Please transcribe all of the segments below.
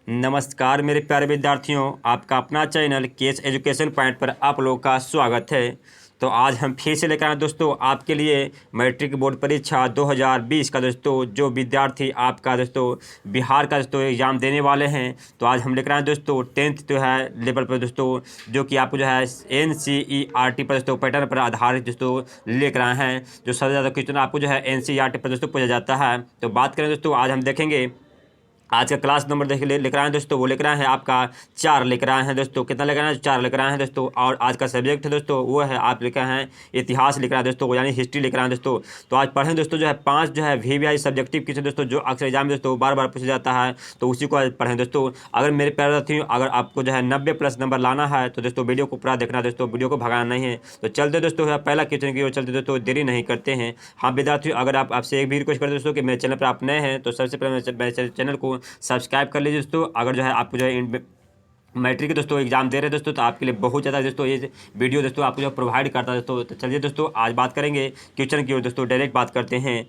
नमस्कार मेरे प्यारे विद्यार्थियों, आपका अपना चैनल केस एजुकेशन पॉइंट पर आप लोगों का स्वागत है। तो आज हम फिर से लेकर आए दोस्तों आपके लिए मैट्रिक बोर्ड परीक्षा 2020 का दोस्तों जो विद्यार्थी आपका दोस्तों बिहार का दोस्तों एग्ज़ाम देने वाले हैं। तो आज हम लेकर आए दोस्तों 10th जो है लेवल पर दोस्तों, जो कि आपको जो है NCERT पर दोस्तों पैटर्न पर आधारित दोस्तों लेकर आए हैं। जो सबसे ज़्यादा क्वेश्चन आपको जो है NCERT पर दोस्तों पूछा जाता है। तो बात करें दोस्तों, आज हम देखेंगे आज का क्लास नंबर देख लेकर आए हैं दोस्तों, वो लेकर आए हैं आपका 4 लेकर आए हैं दोस्तों। कितना लेकर आए हैं? 4 लेकर आए हैं दोस्तों। और आज का सब्जेक्ट है दोस्तों वो है आप लेकर आए हैं इतिहास लेकर आए दोस्तों, यानी हिस्ट्री लेकर आए हैं दोस्तों। तो आज पढ़ें दोस्तों जो है 5 जो है VVI सब्जेक्टिव क्वेश्चन दोस्तों, जो अक्सर एग्जाम में दोस्तों बार बार पूछा जाता है। तो उसी को आज पढ़ें दोस्तों। अगर मेरे प्यारे साथियों, अगर आपको जो है 90+ नंबर लाना है तो दोस्तों वीडियो को पूरा देखना दोस्तों, वीडियो को भगाना नहीं है। तो चलते दोस्तों पहला क्वेश्चन की ओर चलते दोस्तों, देरी नहीं करते हैं। हाँ विद्यार्थियों, अगर आपसे एक भी रिक्वेस्ट करते दोस्तों कि मेरे चैनल पर आप नए हैं तो सबसे पहले मेरे चैनल को सब्सक्राइब कर लीजिए दोस्तों। अगर जो है आपको जो है मैट्रिक के दोस्तों एग्जाम दे रहे हैं दोस्तों, तो आपके लिए बहुत ज़्यादा दोस्तों ये वीडियो दोस्तों आपको जो प्रोवाइड करता है दोस्तों। तो चलिए दोस्तों आज बात करेंगे क्वेश्चन की ओर दोस्तों, डायरेक्ट बात करते हैं।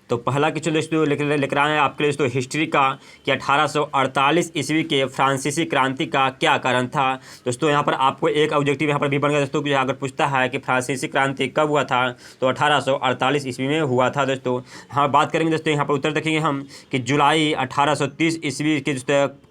तो पहला क्वेश्चन दोस्तों लेकर आए हैं आपके लिए दोस्तों हिस्ट्री का, कि 1848 ईस्वी के फ्रांसीसी क्रांति का क्या कारण था। दोस्तों यहाँ पर आपको एक ऑब्जेक्टिव यहाँ पर भी बन गया दोस्तों, कि अगर पूछता है कि फ्रांसीसी क्रांति कब हुआ था तो 1848 ईस्वी में हुआ था दोस्तों। हाँ बात करेंगे दोस्तों, यहाँ पर उत्तर देखेंगे हम कि जुलाई 1830 ईस्वी की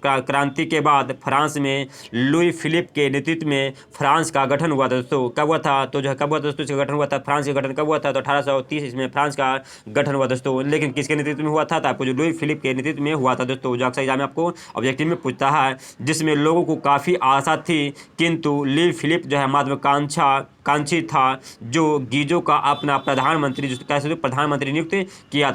क्रांति के बाद फ्रांस में लुई फिलिप के नेतृत्व में फ्रांस का गठन हुआ था दोस्तों। कब हुआ था? तो जो है कब हुआ था दोस्तों इसका गठन हुआ था, फ्रांस का गठन कब हुआ था? तो 1830 ईस्वी में फ्रांस का गठन हुआ दोस्तों। लेकिन किसके नेतृत्व में हुआ था? तो आपको जो लुई फिलिप के नेतृत्व में हुआ था दोस्तों, जो अक्सर एग्जाम में आपको ऑब्जेक्टिव में पूछता है, जिसमें लोगों को काफ़ी आशा थी। किंतु लुई फिलिप जो है महत्वाकांक्षी था, जो गीजो का अपना प्रधानमंत्री जो कैसे प्रधानमंत्री नियुक्त किया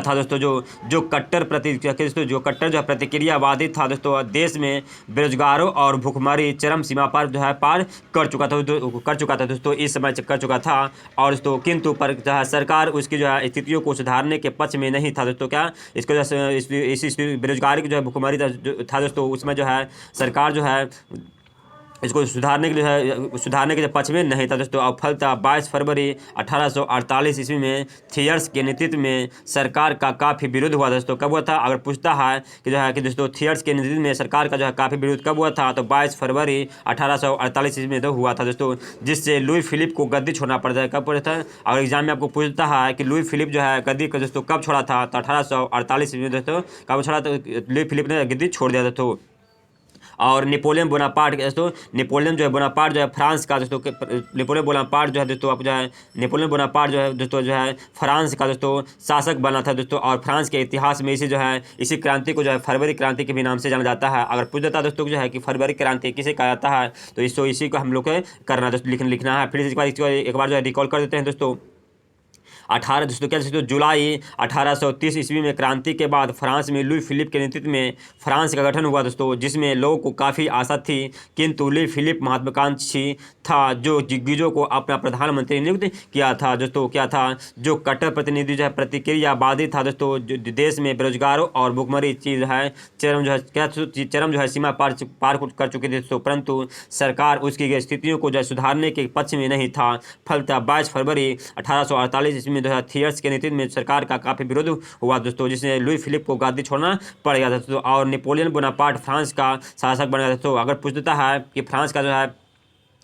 था दोस्तों। जो कट्टर जो प्रतिक्रियावादी था दोस्तों, देश में बेरोजगारों और भूखमरी चरम सीमा पर जो है पार कर चुका था दोस्तों, इस समय कर चुका था। और दोस्तों किंतु पर जो है सरकार उसकी जो है स्थितियों को सुधारने के पक्ष में नहीं था दोस्तों। क्या इसको जो है इस बेरोजगारी की जो है भूखमरी था दोस्तों, उसमें जो है सरकार जो है इसको सुधारने के पक्ष में नहीं था दोस्तों। और फलतः 22 फरवरी 1848 ईस्वी में थियर्स के नेतृत्व में सरकार का काफ़ी विरोध हुआ दोस्तों। कब हुआ था? अगर पूछता है कि जो है कि दोस्तों थियर्स के नेतृत्व में सरकार का जो है काफ़ी विरोध कब हुआ था, तो 22 फरवरी 1848 ईस्वी में तो हुआ था दोस्तों, जिससे लुई फिलिप को गद्दी छोड़ना पड़ जाए। कब पड़ा था? अगर एग्जाम में आपको पूछता है कि लुई फिलिप जो है गद्दी का दोस्तों कब छोड़ा था, तो 1848 ईस्वी में दोस्तों कब छोड़ा था? लुई फिलिप ने गद्दी छोड़ दिया दोस्तों। और नेपोलियन बोनापार्ट दोस्तों, नेपोलियन जो है बोनापार्ट जो है फ्रांस का दोस्तों, नेपोलियन बोनापार्ट जो है दोस्तों आप जो है नेपोलियन बोनापार्ट जो है दोस्तों जो है फ्रांस का दोस्तों शासक बना था दोस्तों। और फ्रांस के इतिहास में इसी क्रांति को जो है फरवरी क्रांति के भी नाम से जाना जाता है। अगर पूछ देता दोस्तों जो है कि फरवरी क्रांति किसे कहा जाता है, तो इसी को हम लोग को करना दोस्तों, लिखना है। फिर एक बार जो है रिकॉल कर देते हैं दोस्तों। 18 दोस्तों क्या दोस्तों जुलाई 1830 ईस्वी में क्रांति के बाद फ्रांस में लुई फिलिप के नेतृत्व में फ्रांस का गठन हुआ दोस्तों, जिसमें लोगों को काफ़ी आशा थी। किंतु लुई फिलिप महत्वाकांक्षी था, जो गीजो को अपना प्रधानमंत्री नियुक्त किया था दोस्तों। क्या था? जो कट्टर प्रतिनिधि जो है प्रतिक्रियावादी था दोस्तों, जो देश में बेरोजगारों और भुखमरी चीज है चरम जो है सीमा पार कर चुकी थी दोस्तों, परंतु सरकार उसकी स्थितियों को जो है सुधारने के पक्ष में नहीं था। फलतः 22 फरवरी 1848 ईस्वी में जो है थियर्स के नेतृत्व में सरकार का काफ़ी विरोध हुआ दोस्तों, जिसने लुई फिलिप को गद्दी छोड़ना पड़ गया था दोस्तों। और नेपोलियन बोनापार्ट फ्रांस का शासक बन गया दोस्तों। अगर पूछ देता है कि फ्रांस का जो है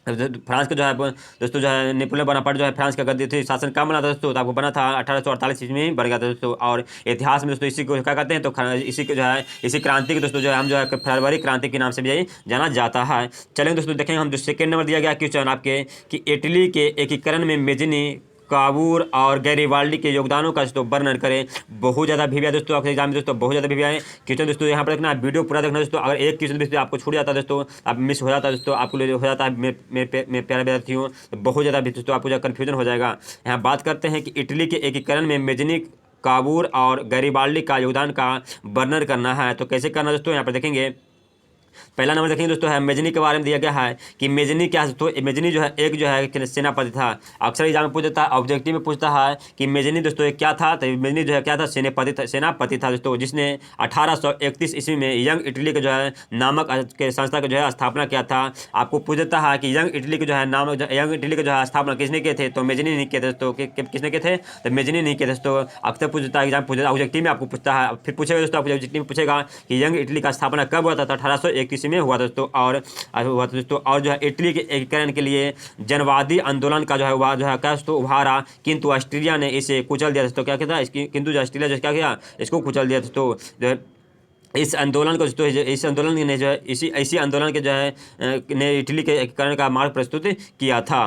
दोस्तों जो है नेपोलियन बोनापार्ट जो है फ्रांस का गद्दी शासन कब बना था दोस्तों, तो आपको बना था 1848 ईस्वी में बन गया था दोस्तों। और इतिहास में दोस्तों इसी को क्या कहते हैं, तो इसी को जो है इसी क्रांति के दोस्तों जो है हम जो है फरवरी क्रांति के नाम से भी जाना जाता है। चलेंगे दोस्तों देखेंगे हम जो सेकेंड नंबर दिया गया क्वेश्चन आपके, कि इटली के एकीकरण में मेजनी काबूर और गैरीवाल्डी के योगदानों का दोस्तों वर्णन करें। बहुत ज़्यादा भी दोस्तों आपके एग्जाम में दोस्तों बहुत ज़्यादा भी है क्वेश्चन दोस्तों। यहाँ पर देखना वीडियो पूरा देखना दोस्तों। अगर एक क्वेश्चन भी आपको छूट जाता है दोस्तों, आप मिस हो जाता है दोस्तों, आपको हो जाता है मेरे प्यारे विद्यार्थियों, तो बहुत ज़्यादा भी दोस्तों आपको जो कन्फ्यूजन हो जाएगा। यहाँ बात करते हैं कि इटली के एकीकरण में मेजनी काबूर और गैरीवाल्डी का योगदान का वर्णन करना है। तो कैसे करना दोस्तों, यहाँ पर देखेंगे पहला नंबर देखेंगे दोस्तों है मेजनी के बारे में दिया गया है कि मेजनी क्या है। तो मेजनी जो है एक जो है सेनापति था। अक्सर एग्जाम में पूछता है, ऑब्जेक्टिव में पूछता है कि मेजनी दोस्तों एक क्या था। तो मेजनी जो है क्या था, सेनापति था दोस्तों, जिसने 1831 ईस्वी में यंग इटली के जो है नामक के संस्था का जो है स्थापना किया था। आपको पूछता है कि यंग इटली के जो है नामक यंग इटली के जो है स्थापना किसने किए थे, तो मेजनी नहीं किए थे दोस्तों। किसने किए थे, तो मेजनी नहीं किए थे दोस्तों। अक्सर पूछता है, एग्जाम पूछता है, ऑब्जेक्टिव में आपको पूछता है, फिर पूछेगा दोस्तों, आपको ऑब्जेक्टिव में पूछेगा कि यंग इटली का स्थापना कब हुआ था, 1831 में हुआ था दोस्तों। और हुआ था दोस्तों। और जो है इटली के एकीकरण के लिए जनवादी आंदोलन का जो है हुआ जो है क्या दोस्तों उभारा, किंतु ऑस्ट्रेलिया ने इसे कुचल दिया दोस्तों। क्या किया, किंतु जो ऑस्ट्रेलिया जो क्या किया, इसको कुचल दिया दोस्तों। जो है इस आंदोलन को दोस्तों, इस आंदोलन ने जो है इसी आंदोलन के जो है ने इटली के एकीकरण का मार्ग प्रस्तुत किया था।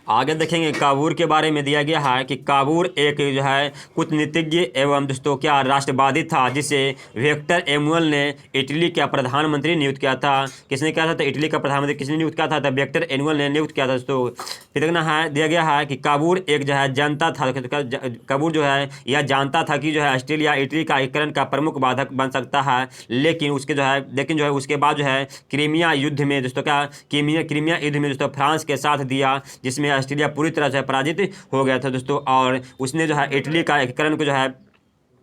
आगे देखेंगे काबूर के बारे में दिया गया है कि काबूर एक जो है कूटनीतिज्ञ एवं दोस्तों क्या राष्ट्रवादी था, जिसे विक्टर एमुअल ने इटली का प्रधानमंत्री नियुक्त किया था। किसने किया था, तो इटली का प्रधानमंत्री किसने नियुक्त किया था, तो विक्टर एमुअल ने नियुक्त किया था दोस्तों। फिर देखना है दिया गया है कि काबूर एक जो है जनता था। काबूर जो है यह जानता था कि जो है ऑस्ट्रेलिया इटली का एकीकरण का प्रमुख बाधक बन सकता है, लेकिन जो है उसके बाद जो है क्रीमिया युद्ध में दोस्तों क्या क्रीमिया युद्ध में दोस्तों फ्रांस के साथ दिया, जिसमें ऑस्ट्रेलिया पूरी तरह से पराजित हो गया था दोस्तों। और उसने जो है इटली का एकीकरण को जो है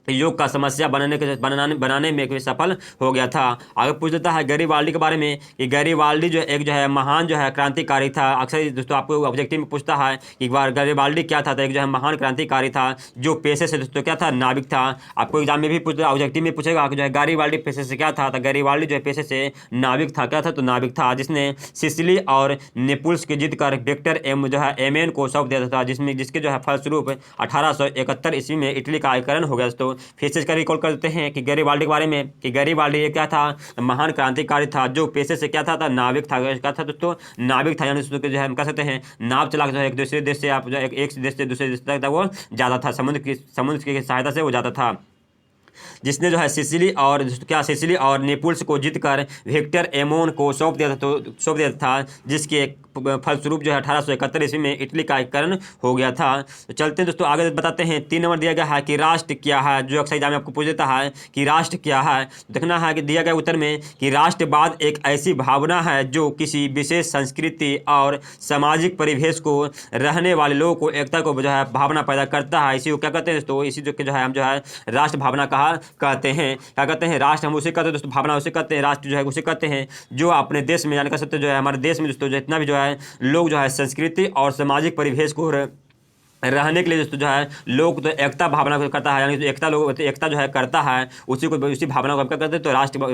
योग का समस्या बनाने में भी सफल हो गया था। आगे पूछ लेता है गैरीबाल्डी के बारे में कि गैरीबाल्डी जो एक जो है महान जो है क्रांतिकारी था। अक्सर दोस्तों आपको ऑब्जेक्टिव में पूछता है कि एक बार गैरीबाल्डी क्या था, तो एक जो है महान क्रांतिकारी था जो पेशे से दोस्तों क्या था, नाविक था। आपको एग्जाम में भी पूछता, ऑब्जेक्टिव में पूछेगा कि जो है गैरीबाल्डी पेशे से क्या था, तो गैरीबाल्डी जो है पेशे से नाविक था। क्या था, तो नाविक था, जिसने सिसिली और नेपुल्स की जीत कर विक्टर जो है एमेन को सौंप दिया था, जिसके जो है फलस्वरूप 1871 ईस्वी में इटली का एकीकरण हो गया दोस्तों। फिर से इसका रिकॉल कर देते हैं कि गैरीबाल्डी के बारे में कि गैरीबाल्डी ये क्या था, महान क्रांतिकारी था जो पेशे से क्या था, नाविक था। क्या था दोस्तों, नाविक था, यानी जो है हम कह सकते हैं नाव चला जो है एक दूसरे देश से आप जो एक देश से दूसरे देश तक वो जाता था, समुद्र की सहायता से वो जाता था। जिसने जो है सिसिली और नेपुल्स को जीतकर विक्टर एमोन को सौंप दिया था, जिसके फलस्वरूप जो है 1871 ईस्वी में इटली का एकीकरण हो गया था। तो चलते हैं दोस्तों आगे बताते हैं। 3 नंबर दिया गया है कि राष्ट्र क्या है, जो अक्सर एग्जाम में आपको पूछ देता है कि राष्ट्र क्या है। देखना है कि दिया गया उत्तर में कि राष्ट्रवाद एक ऐसी भावना है जो किसी विशेष संस्कृति और सामाजिक परिवेश को रहने वाले लोगों को एकता को जो है भावना पैदा करता है। इसी को क्या कहते हैं दोस्तों, इसी जो है हम जो है राष्ट्र भावना कहते हैं। क्या कहते हैं, राष्ट्र हम उसे कहते हैं दोस्तों, भावना उसे कहते हैं, राष्ट्र जो है उसे कहते हैं जो अपने देश में, यानी कह सकते जो है हमारे देश में दोस्तों जितना भी जो है लोग जो है संस्कृति और सामाजिक परिवेश को रहने के लिए दोस्तों जो है लोग तो एकता भावना को करता है, यानी जो एकता जो है करता है उसी भावना को हम क्या कहते हैं, तो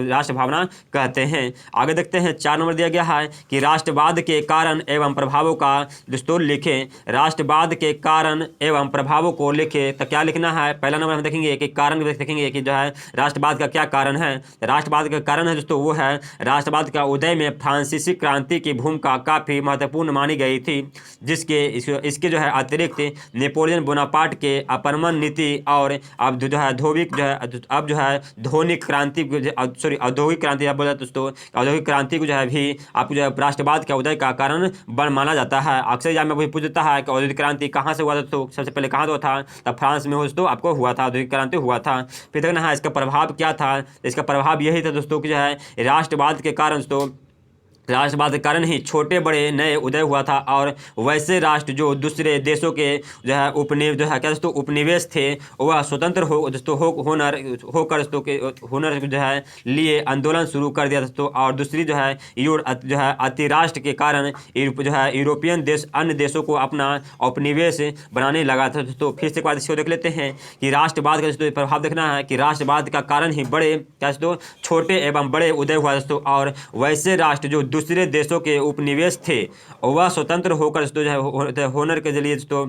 राष्ट्र भावना कहते हैं। आगे देखते हैं 4 नंबर दिया गया है कि राष्ट्रवाद के कारण एवं प्रभावों का दोस्तों लिखें। राष्ट्रवाद के कारण एवं प्रभावों को लिखें, तो क्या लिखना है। पहला नंबर हम देखेंगे कि कारण देखेंगे कि जो है राष्ट्रवाद का क्या कारण है। राष्ट्रवाद का कारण है दोस्तों वो है राष्ट्रवाद का उदय में फ्रांसीसी क्रांति की भूमिका काफ़ी महत्वपूर्ण मानी गई थी, इसके जो है अतिरिक्त नेपोलियन बोनापार्ट के अपरमन नीति और अब जो है औद्योगिक क्रांति आप बोला दोस्तों, औद्योगिक क्रांति को जो है भी आपको जो है राष्ट्रवाद के उदय का कारण माना जाता है। अक्सर एग्जाम में वही पूछ देता है कि औद्योगिक क्रांति कहाँ से हुआ था, तो सबसे पहले कहाँ हुआ था, तब फ्रांस में हो दोस्तों आपको हुआ था, औद्योगिक क्रांति हुआ था। फिर देखना है इसका प्रभाव क्या था। इसका प्रभाव यही था दोस्तों कि जो है राष्ट्रवाद के कारण दोस्तों राष्ट्रवाद के कारण ही छोटे बड़े नए उदय हुआ था, और वैसे राष्ट्र जो दूसरे देशों के जो है उपनिवेश थे वह स्वतंत्र होकर जो है लिए आंदोलन शुरू कर दिया दोस्तों। और दूसरी जो है अतिराष्ट्र के कारण जो है यूरोपियन देश अन्य देशों को अपना उपनिवेश बनाने लगा था दोस्तों। फिर से एक बार इसको देख लेते हैं कि राष्ट्रवाद का दोस्तों प्रभाव देखना है कि राष्ट्रवाद का कारण ही बड़े क्या दोस्तों छोटे एवं बड़े उदय हुआ दोस्तों, और वैसे राष्ट्र जो दूसरे देशों के उपनिवेश थे वह स्वतंत्र होकर जो है होनर के जरिए दोस्तों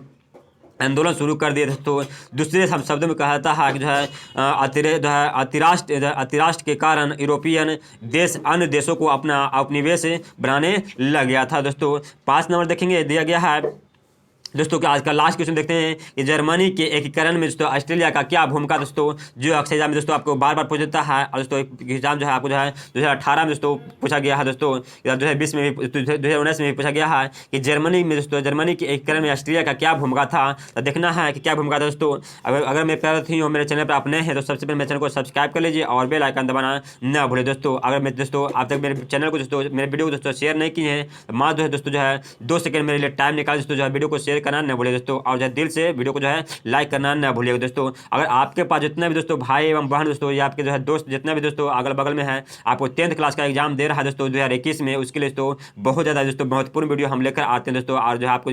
आंदोलन शुरू कर दिए दोस्तों। दूसरे शब्दों में कहता है कि जो है अतिराष्ट्र के कारण यूरोपियन देश अन्य देशों को अपना उपनिवेश बनाने लग गया था दोस्तों। 5 नंबर देखेंगे दिया गया है दोस्तों कि आज का लास्ट क्वेश्चन देखते हैं कि जर्मनी के एकीकरण में दोस्तों ऑस्ट्रेलिया का क्या भूमिका दोस्तों, जो अक्सर एग्जाम में दोस्तों आपको बार बार पूछ देता है। और दोस्तों एग्जाम जो है आपको जो है 2018 में दोस्तों पूछा गया है दोस्तों, 2020 में भी 2019 में भी पूछा गया है कि जर्मनी में दोस्तों जर्मनी के एकीकरण में ऑस्ट्रेलिया का क्या भूमिका था। तो देखना है कि क्या भूमिका था दोस्तों। अगर मेरे प्यारे थी हो मेरे चैनल पर आप नए हैं तो सबसे पहले मेरे चैनल को सब्सक्राइब कर लीजिए और बेल आइकन दबाना ना भूलें दोस्तों। अगर मैं दोस्तों आप तक मेरे चैनल को दोस्तों मेरे वीडियो को दोस्तों शेयर नहीं किए हैं तो माँ जो है दोस्तों जो है 2 सेकंड मेरे लिए टाइम निकाल दोस्तों जो है वीडियो को शेयर करना न भूलिए दोस्तों, और जो है दिल से वीडियो को जो है लाइक करना ना भूलिएगा दोस्तों। अगर आपके पास जितना भी दोस्तों भाई एवं बहन दोस्तों या आपके जो है दोस्त जितना भी दोस्तों अगल बगल में है आपको 10th क्लास का एग्जाम दे रहा है दोस्तों 2021 में, उसके लिए दोस्तों बहुत ज़्यादा दोस्तों महत्वपूर्ण वीडियो हम लेकर आते हैं दोस्तों, और जो है आपको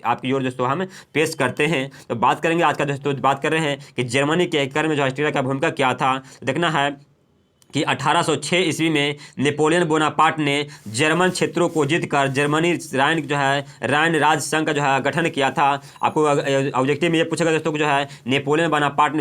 आपकी ओर दोस्तों हम पेश करते हैं। तो बात करेंगे आज का दोस्तों, बात कर रहे हैं कि जर्मनी के एकीकरण में जो ऑस्ट्रेलिया का भूमिका क्या था। देखना है कि 1806 ईस्वी में नेपोलियन बोनापार्ट ने जर्मन क्षेत्रों को जीतकर जर्मनी राइन जो है राइन राज संघ का जो है गठन किया था। आपको ऑब्जेक्टिव में ये पूछेगा दोस्तों कि जो है नेपोलियन बोनापार्ट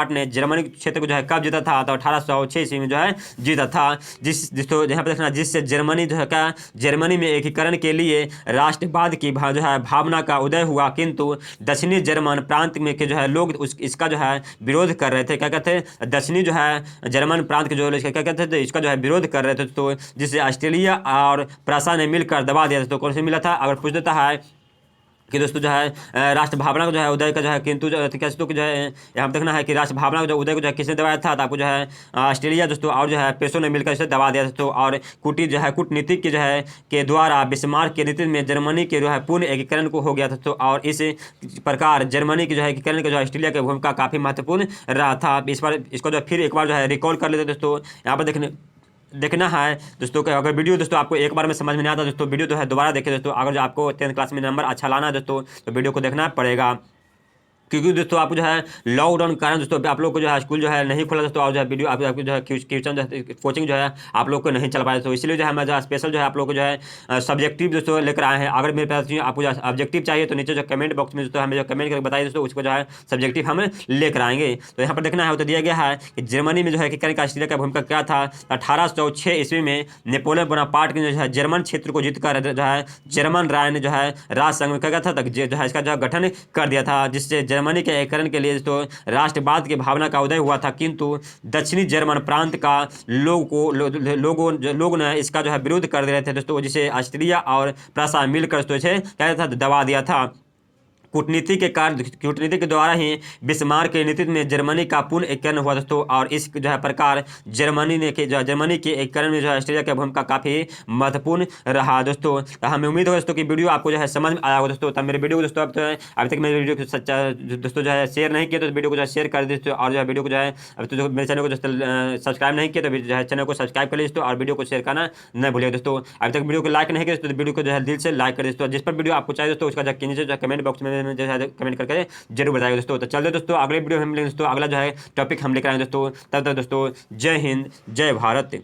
ने जर्मनी क्षेत्र को जो है कब जीता था। तो 1806 ईस्वी में जो है जीता था। दोस्तों यहाँ पर देखना जिससे जर्मनी जो है क्या जर्मनी में एकीकरण के लिए राष्ट्रवाद की जो है भावना का उदय हुआ, किंतु दक्षिणी जर्मन प्रांत में के जो है लोग इसका जो है विरोध कर रहे थे। क्या कहते हैं दक्षिणी जो है जर्मन प्रांत के जो क्या कहते थे इसका जो है विरोध कर रहे थे, तो जिसे ऑस्ट्रेलिया और प्रसा ने मिलकर दबा दिया था। तो कौन से मिला था, अगर पूछ देता है कि दोस्तों जो है राष्ट्र भावना को जो है उदय का जो है किंतु क्या दोस्तों जो है यहाँ पर देखना है कि राष्ट्र भावना को जो उदय को जो है किसने दबाया था। तो आपको जो है ऑस्ट्रेलिया दोस्तों और जो है पेशों ने मिलकर इसे दबा दिया दोस्तों, और कूटनीतिक के जो है के द्वारा बिस्मार्क के नीति में जर्मनी के जो है पूर्ण एकीकरण को हो गया था। तो और इस प्रकार जर्मनी की जो है एकीकरण का जो ऑस्ट्रेलिया की भूमिका काफ़ी महत्वपूर्ण रहा था। इस बार इसको जो फिर एक बार जो है रिकॉल कर लेते दोस्तों। यहाँ पर देखना है दोस्तों कि अगर वीडियो दोस्तों आपको एक बार में समझ में नहीं आता दोस्तों वीडियो जो है दोबारा देखें दोस्तों। अगर जो आपको 10th क्लास में नंबर अच्छा लाना है दोस्तों तो वीडियो को देखना पड़ेगा, क्योंकि दोस्तों आपको जो है लॉकडाउन के कारण दोस्तों आप लोग को जो है स्कूल जो है नहीं खुला दोस्तों, और जो है वीडियो आपको जो है ट्यूशन जो है कोचिंग जो है आप लोग को नहीं चल पाया। तो इसलिए जो है मैं जो है स्पेशल जो है आप लोग को जो है सब्जेक्टिव दोस्तों लेकर आए हैं। अगर मेरे पास आपको जो ऑब्जेक्टिव चाहिए तो नीचे जो कमेंट बॉक्स में दोस्तों हमें जो कमेंट करके बताइए दोस्तों उसको जो है सब्जेक्टिव हम लेकर आएंगे। तो यहाँ पर देखना है तो दिया गया है कि जर्मनी में जो है एकीकरण का ऑस्ट्रेलिया का भूमिका क्या था। 1806 ईस्वी में नेपोलियन बोनापार्ट के जो है जर्मन क्षेत्र को जीतकर जो है जर्मन राय जो है राज संघ में क्या था जो है इसका जो है गठन कर दिया था, जिससे जर्मनी के एकीकरण के लिए तो राष्ट्रवाद की भावना का उदय हुआ था, किंतु दक्षिणी जर्मन प्रांत का लोगों ने इसका जो है विरोध कर दे रहे थे दोस्तों, जिसे ऑस्ट्रिया और प्रसा मिलकर तो इसे क्या था दबा दिया था। कूटनीति के द्वारा ही बिस्मार्क के नेतृत्व में जर्मनी का पूर्ण एकीकरण हुआ दोस्तों, और इस जो है प्रकार जर्मनी के एकीकरण में जो है ऑस्ट्रेलिया की भूमिका काफ़ी महत्वपूर्ण रहा दोस्तों। तो हमें उम्मीद हो दोस्तों कि वीडियो आपको जो है समझ में आया होगा दोस्तों। तब मेरे वीडियो को दोस्तों अभी तक मेरे वीडियो को दोस्तों जो है शेयर नहीं किया तो वीडियो को जो है शेयर कर दीजिए, और जो है वीडियो को जो है अभी तो मेरे चैनल को दोस्तों सब्सक्राइब नहीं किया तो जो है चैनल को सब्सक्राइब कर लीजिए दोस्तों, और वीडियो को शेयर करना न भूलिए दोस्तों। अभी तक वीडियो को लाइक नहीं किया तो वीडियो को जो है दिल से लाइक कर दीजिए। जिस पर वीडियो आपको चाहिए दोस्तों उसका नीचे जो कमेंट बॉक्स में जो है कमेंट करके जरूर बताइए दोस्तों। तो चलते दोस्तों अगले वीडियो में हम मिलेंगे दोस्तों, अगला जो है टॉपिक हम लेकर आएंगे दोस्तों। तब तक दोस्तों जय हिंद जय भारत।